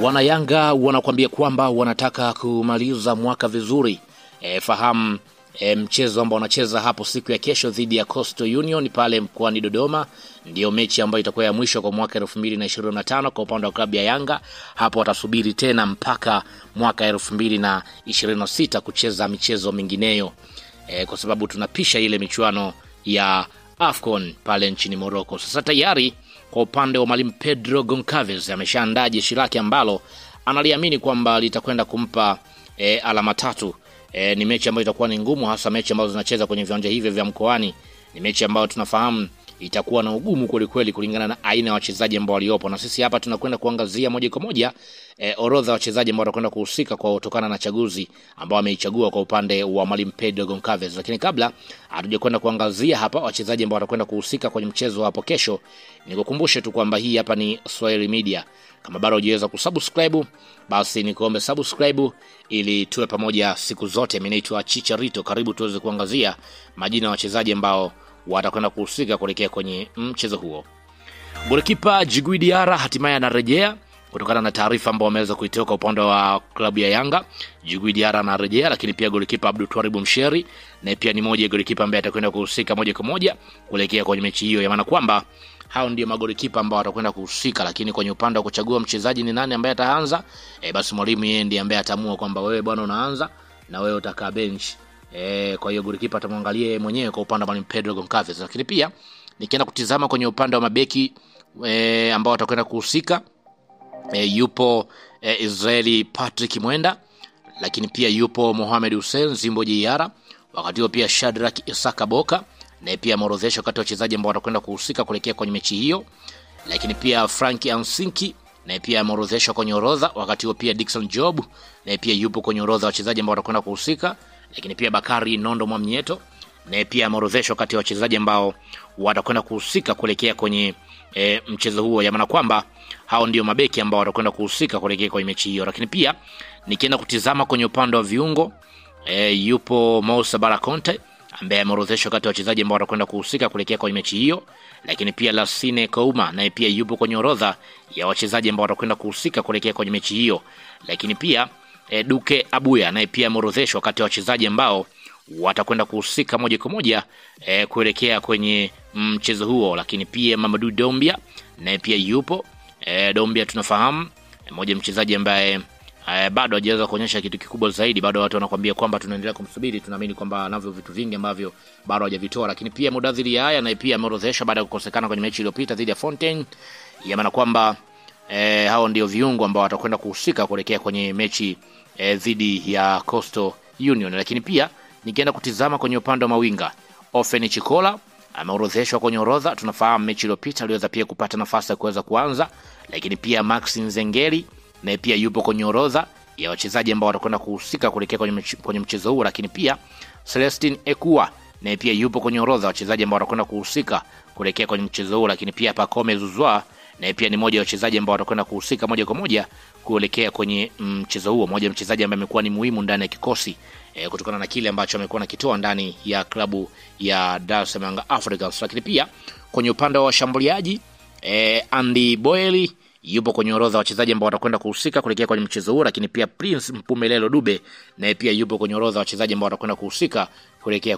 Wana Yanga wanakuambia kwamba wanataka kumaliza mwaka vizuri. Fahamu mchezo ambao wanacheza hapo siku ya kesho dhidi ya Coastal Union pale mkoani Dodoma ndio mechi ambayo itakuwa ya mwisho kwa mwaka 2025 kwa upande wa klabu ya Yanga. Hapo watasubiri tena mpaka mwaka 2026 kucheza michezo mingineyo, kwa sababu tunapisha ile michuano ya AFCON pale nchini Morocco. Sasa tayari kwa upande wa Mwalimu Pedro Goncalves ameshaandaa jeshi lake ambalo analiamini kwamba litakwenda kumpa alama tatu. Ni mechi ambayo itakuwa ni ngumu, hasa mechi ambazo zinacheza kwenye viwanja hivi vya mkoani. Ni mechi ambayo tunafahamu itakuwa na ugumu kweli kulingana na aina ya wachezaji ambao waliopo. Na sisi hapa tunakwenda kuangazia moja kwa moja orodha ya wachezaji ambao watakwenda kuhusika kwa kutokana na chaguzi ambao ameichagua kwa upande wa Mwalimu Pedro Goncalves. Lakini kabla hatujakwenda kuangazia hapa wachezaji ambao watakwenda kuhusika kwenye mchezo hapo kesho, nikukumbushe tu kwamba hii hapa ni Swahili Media. Kama bado hujaweza kusubscribe, basi nikuombe subscribe ili tuwe pamoja siku zote. Mimi naitwa Chicharito, karibu tuweze kuangazia majina ya wachezaji ambao watakwenda kuhusika kuelekea kwenye mchezo huo. Golikipa Djigui Diarra hatimaye anarejea kutokana na taarifa ambayo wameweza kuitoka upande wa klabu ya Yanga. Djigui Diarra anarejea, lakini pia golikipa Abdul Twaribu Msheri na pia ni moja ya golikipa ambaye atakwenda kuhusika moja kwa moja kuelekea kwenye mechi hiyo. Maana kwamba hao ndio magolikipa ambao watakwenda kuhusika, lakini kwenye upande wa kuchagua mchezaji ni nani ambaye ataanza, basi mwalimu yeye ndiye ambaye ataamua kwamba wewe bwana unaanza na wewe utakaa bench. Kwa hiyo golikipa atamwangalia yeye mwenyewe kwa upande wa Mwalimu Pedro Goncalves. Lakini pia nikienda kutizama kwenye upande wa mabeki ambao watakwenda kuhusika, yupo Israeli Patrick Mwenda, lakini pia yupo Mohamed Hussein Zimbo Diarra, wakati huo pia Shadrack Isaka Boka na pia ameorodheshwa kati ya wachezaji ambao watakwenda kuhusika kuelekea kwenye mechi hiyo. Lakini pia Frankie Ansinki na pia ameorodheshwa kwenye orodha, wakati huo pia Dickson Job na pia yupo kwenye orodha wachezaji ambao watakwenda kuhusika. Lakini pia Bakari Nondo Mwamnyeto na pia ameorodheshwa kati ya wachezaji ambao watakwenda kuhusika kuelekea kwenye mchezo huo, ya maana kwamba hao ndio mabeki ambao watakwenda kuhusika kuelekea kwenye mechi hiyo. Lakini pia nikienda kutizama kwenye upande wa viungo, yupo Moussa Barakonte ambaye ameorodheshwa kati ya wachezaji ambao watakwenda kuhusika kuelekea kwenye mechi hiyo. Lakini pia Lassine Kouma na pia yupo kwenye orodha ya wachezaji ambao watakwenda kuhusika kuelekea kwenye mechi hiyo. Lakini pia Duke Abuya na pia ameorodheshwa kati ya wachezaji ambao watakwenda kuhusika moja kwa moja kuelekea kwenye mchezo huo. Lakini pia Mamadou Dombia na pia yupo Dombia tunafahamu mmoja mchezaji ambaye bado hajaweza kuonyesha kitu kikubwa zaidi. Bado watu wanakuambia kwamba tunaendelea kumsubiri, tunaamini kwamba anavyo vitu vingi ambavyo bado hajavitoa. Lakini pia Mudathiri Yahya na pia ameorodheshwa baada ya kukosekana kwenye mechi iliyopita dhidi ya Fontaine, ya maana kwamba hao ndio viungo ambao watakwenda kuhusika kuelekea kwenye mechi dhidi ya Coastal Union. Lakini pia nikienda kutizama kwenye upande wa mawinga, Ofen Chikola ameorodheshwa kwenye orodha. Tunafahamu mechi iliyopita aliweza pia kupata nafasi ya kuweza kuanza. Lakini pia Max Nzengeli na pia yupo kwenye orodha ya wachezaji ambao watakwenda kuhusika kuelekea kwenye mchezo huo. Lakini pia Celestine Ekua na pia yupo kwenye orodha wachezaji ambao watakwenda kuhusika kuelekea kwenye mchezo huo. Lakini pia Pacome Zouzoua na pia ni moja ya wachezaji ambao watakwenda kuhusika moja kwa moja kuelekea kwenye mchezo huo. Moja mchezaji ambaye amekuwa ni muhimu ndani ya kikosi kutokana na kile ambacho amekuwa nakitoa ndani ya klabu ya Dar es Salaam Africans. Lakini pia kwenye upande wa washambuliaji, Andy Boeli yupo kwenye orodha wachezaji ambao watakwenda kuhusika kuelekea kwenye mchezo huo. Lakini pia Prince Mpumelelo Dube na pia yupo kwenye orodha wachezaji ambao watakwenda kuhusika kuelekea